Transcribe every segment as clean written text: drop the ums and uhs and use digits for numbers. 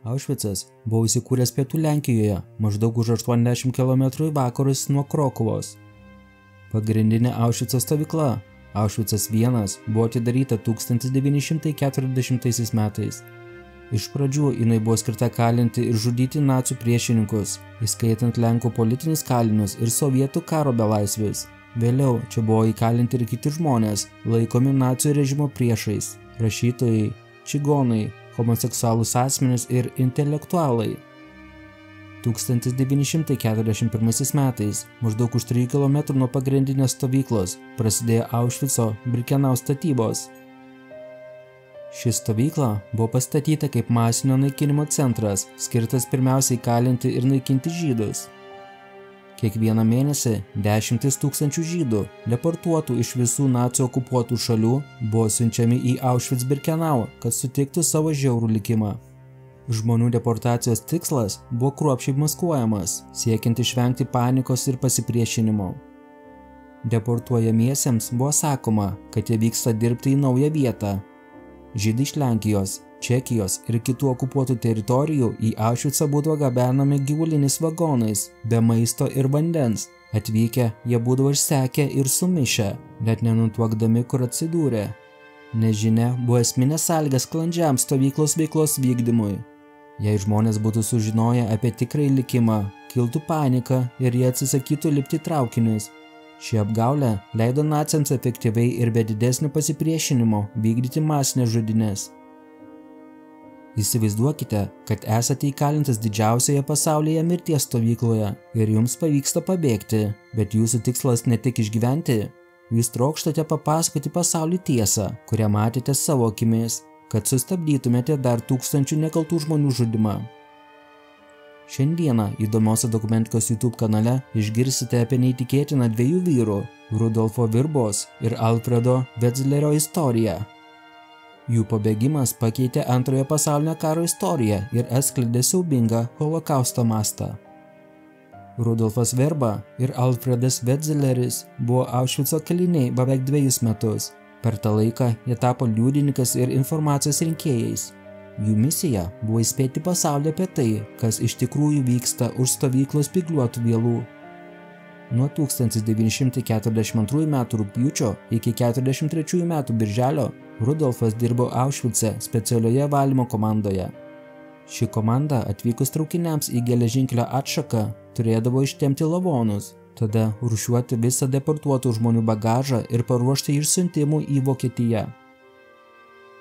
Aušvicas buvo įsikūręs pietų Lenkijoje, maždaug už 80 km į vakarus nuo Krokuvos. Pagrindinė Aušvico stovykla, Aušvicas I, buvo atidaryta 1940 metais. Iš pradžių jinai buvo skirta kalinti ir žudyti nacių priešininkus, įskaitant Lenkų politinius kalinius ir sovietų karo belaisvius. Vėliau čia buvo įkalinti ir kiti žmonės, laikomi nacių režimo priešais – rašytojai, čigonai, homoseksualūs asmenys ir intelektualai. 1941 metais, maždaug už 3 km nuo pagrindinės stovyklos, prasidėjo Aušvico-Birkenau statybos. Ši stovykla buvo pastatyta kaip masinio naikinimo centras, skirtas pirmiausiai kalinti ir naikinti žydus. Kiekvieną mėnesį 10 000 žydų, deportuotų iš visų nacių okupuotų šalių, buvo siunčiami į Aušvic-Birkenau, kad sutiktų savo žiaurų likimą. Žmonių deportacijos tikslas buvo kruopščiai maskuojamas, siekiant išvengti panikos ir pasipriešinimo. Deportuojamiesiems buvo sakoma, kad jie vyksta dirbti į naują vietą. Žydai iš Lenkijos, Čekijos ir kitų okupuotų teritorijų į Aušvicą būdavo gabenami gyvuliniais vagonais, be maisto ir vandens. Atvykę, jie būdavo išsekę ir sumišę, net nenutuokdami, kur atsidūrė. Nežinia buvo esminė sąlyga sklandžiam stovyklos veiklos vykdymui. Jei žmonės būtų sužinoję apie tikrąjį likimą, kiltų panika ir jie atsisakytų lipti traukinius. Ši apgaulė leido naciams efektyviai ir be didesnio pasipriešinimo vykdyti masinės žudynes. Įsivaizduokite, kad esate įkalintas didžiausioje pasaulyje mirties stovykloje ir jums pavyksta pabėgti, bet jūsų tikslas ne tik išgyventi. Jūs trokštate papasakoti pasauliui tiesą, kurią matėte savo akimis, kad sustabdytumėte dar tūkstančių nekaltų žmonių žudymą. Šiandieną įdomiose dokumentikos YouTube kanale išgirsite apie neįtikėtiną dviejų vyrų, Rudolfo Virbos ir Alfredo Wetzlerio istoriją. Jų pabėgimas pakeitė Antrojo pasaulinio karo istoriją ir atskleidė siaubingą holokausto mastą. Rudolfas Verba ir Alfredas Wetzleris buvo Aušvico kaliniai beveik 2 metus. Per tą laiką jie tapo liudininkas ir informacijos rinkėjais. Jų misija buvo įspėti pasaulį apie tai, kas iš tikrųjų vyksta už stovyklos spygliuotų vielų. Nuo 1942 m. rugpjūčio iki 1943 m. birželio Rudolfas dirbo Aušvice specialioje valymo komandoje. Ši komanda atvykus traukiniams į geležinkelio atšaką turėdavo ištempti lavonus, tada rūšiuoti visą deportuotų žmonių bagažą ir paruošti išsiuntimų į Vokietiją.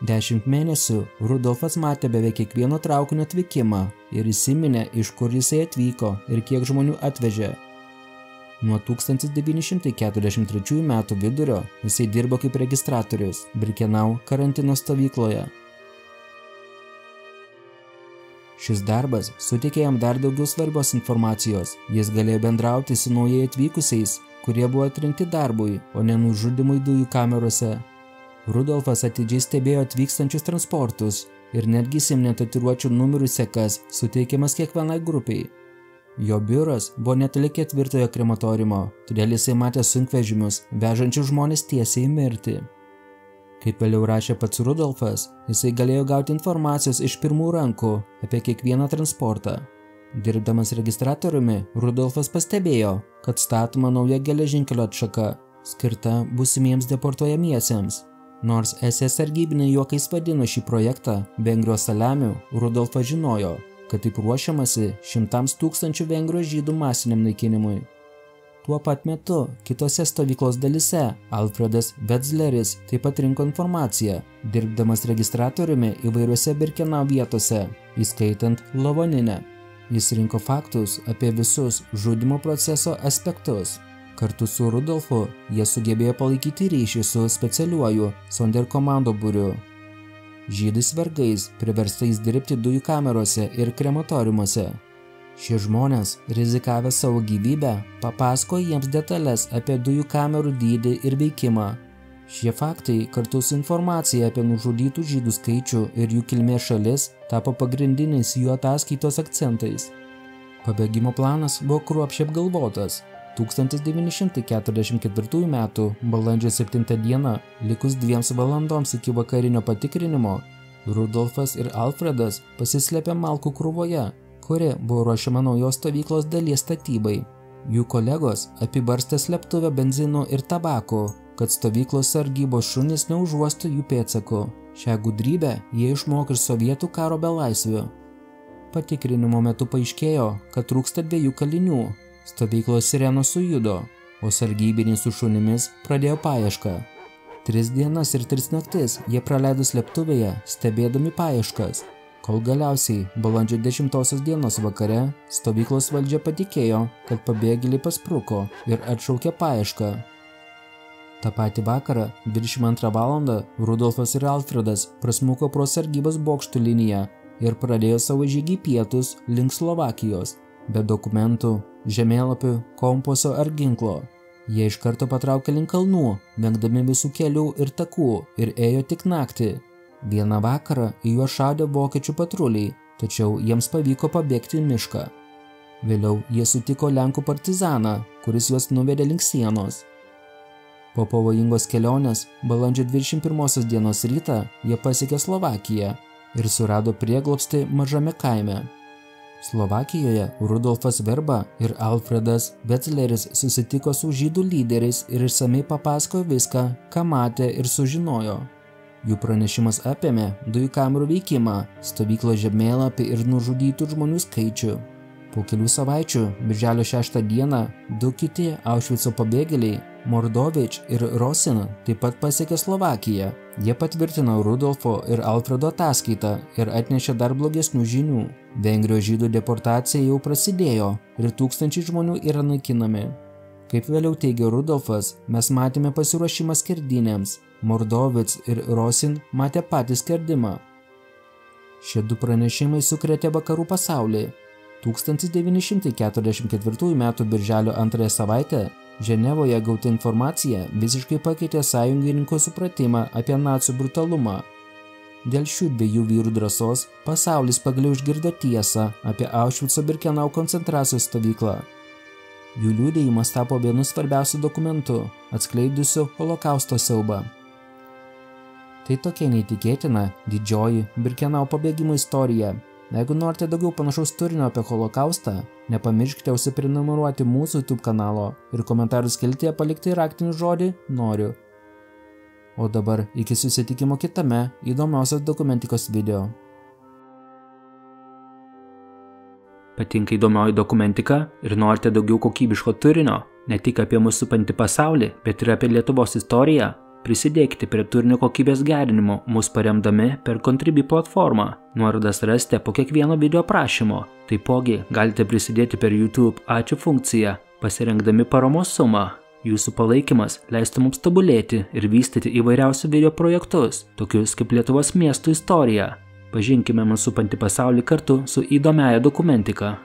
10 mėnesių Rudolfas matė beveik kiekvieno traukinio atvykimą ir įsiminė, iš kur jisai atvyko ir kiek žmonių atvežė. Nuo 1943 m. vidurio jisai dirbo kaip registratorius Birkenau karantino stovykloje. Šis darbas suteikė jam dar daugiau svarbios informacijos. Jis galėjo bendrauti su naujai atvykusiais, kurie buvo atrinkti darbui, o ne nužudymui dujų kamerose. Rudolfas atidžiai stebėjo atvykstančius transportus ir netgi įsiminė tatuiruočių numerių sekas suteikiamas kiekvienai grupiai. Jo biuras buvo netoli 4 krematoriumo, todėl jisai matė sunkvežimius, vežančius žmonės tiesiai į mirtį. Kaip vėliau rašė pats Rudolfas, jisai galėjo gauti informacijos iš pirmų rankų apie kiekvieną transportą. Dirbdamas registratoriumi, Rudolfas pastebėjo, kad statoma nauja geležinkelio atšaka, skirta būsimiems deportuojamiesiems. Nors SS sargybiniai juokais vadino šį projektą Vengrijos saliamiu, Rudolfas žinojo, kad taip ruošiamasi 100 000 Vengrijos žydų masiniam naikinimui. Tuo pat metu kitose stovyklos dalyse Alfredas Wetzleris taip pat rinko informaciją, dirbdamas registratoriumi įvairiuose Birkenau vietose, įskaitant Lavoninę. Jis rinko faktus apie visus žudymo proceso aspektus. Kartu su Rudolfu jie sugebėjo palaikyti ryšį su specialiuoju Sonderkommando būriu. Žydais vergais priverstais dirbti dujų kamerose ir krematoriumuose. Šie žmonės, rizikavę savo gyvybę, papasako jiems detalės apie dujų kamerų dydį ir veikimą. Šie faktai kartu su informacija apie nužudytų žydų skaičių ir jų kilmės šalis tapo pagrindiniais jų ataskaitos akcentais. Pabėgimo planas buvo kruopščiai apgalvotas. 1944 m. balandžio 7 d. likus 2 valandoms iki vakarinio patikrinimo, Rudolfas ir Alfredas pasislėpė malkų krūvoje, kuri buvo ruošiama naujos stovyklos dalies statybai. Jų kolegos apibarstė slėptuvę benzinu ir tabaku, kad stovyklos sargybos šunys neužuostų jų pėdsakų. Šią gudrybę jie išmokė iš sovietų karo belaisvių. Patikrinimo metu paaiškėjo, kad trūksta 2 kalinių. Stovyklos sirenos sujudo, o sargybiniai su šunimis pradėjo paiešką. 3 dienas ir 3 naktis jie praleido slėptuvėje, stebėdami paieškas, kol galiausiai balandžio 10 dienos vakare stovyklos valdžia patikėjo, kad pabėgėliai paspruko ir atšaukė paiešką. Ta patį vakarą, 22 valandą, Rudolfas ir Alfredas prasmuko pro sargybos bokštų liniją ir pradėjo savo žygį pietus link Slovakijos, be dokumentų, žemėlapių, kompaso ar ginklo. Jie iš karto patraukė link kalnų, vengdami visų kelių ir takų, ir ėjo tik naktį. Vieną vakarą į juos šaudė vokiečių patruliai, tačiau jiems pavyko pabėgti į mišką. Vėliau jie sutiko lenkų partizaną, kuris juos nuvedė link sienos. Po pavojingos kelionės, balandžio 21 dienos rytą, jie pasiekė Slovakiją ir surado prieglobstį mažame kaime. Slovakijoje Rudolfas Verba ir Alfredas Wetzleris susitiko su žydų lyderiais ir išsamei papasakojo viską, ką matė ir sužinojo. Jų pranešimas apėmė dujų kamerų veikimą, stovyklos žemėlapį ir nužudytų žmonių skaičių. Po kelių savaičių, birželio 6 dieną, 2 kiti Aušvico pabėgėliai, Mordovič ir Rosin, taip pat pasiekė Slovakiją. Jie patvirtino Rudolfo ir Alfredo ataskaitą ir atnešė dar blogesnių žinių. Vengrijos žydų deportacija jau prasidėjo ir 1000 žmonių yra naikinami. Kaip vėliau teigia Rudolfas, mes matėme pasiruošimą skerdynėms. Mordovic ir Rosin matė patį skerdimą. Šie 2 pranešimai sukrėtė vakarų pasaulį. 1944 m. birželio 2 savaitę Ženevoje gauta informacija visiškai pakeitė sąjungininkų supratimą apie nacių brutalumą. Dėl šių 2 vyrų drąsos pasaulis pagaliau išgirdo tiesą apie Aušvico-Birkenau koncentracijos stovyklą. Jų liudijimas tapo vienu svarbiausių dokumentų, atskleidusių holokausto siaubą. Tai tokia neįtikėtina didžioji Birkenau pabėgimo istorija. Jeigu norite daugiau panašaus turinio apie holokaustą, nepamirškite užsiprenumeruoti mūsų YouTube kanalo ir komentarų skiltyje palikti raktinį žodį "noriu". O dabar iki susitikimo kitame įdomiausios dokumentikos video. Patinka įdomioji dokumentika ir norite daugiau kokybiško turinio, ne tik apie mūsų supantį pasaulį, bet ir apie Lietuvos istoriją? Prisidėkite prie turinio kokybės gerinimo, mus paremdami per Contribui platformą. Nuorodas rasite po kiekvieno video aprašymo. Taipogi galite prisidėti per YouTube ačiū funkciją, pasirinkdami paramos sumą. Jūsų palaikymas leistų mums tobulėti ir vystyti įvairiausių video projektus, tokius kaip Lietuvos miestų istorija. Pažinkime mūsų supantį pasaulį kartu su įdomiaja dokumentika.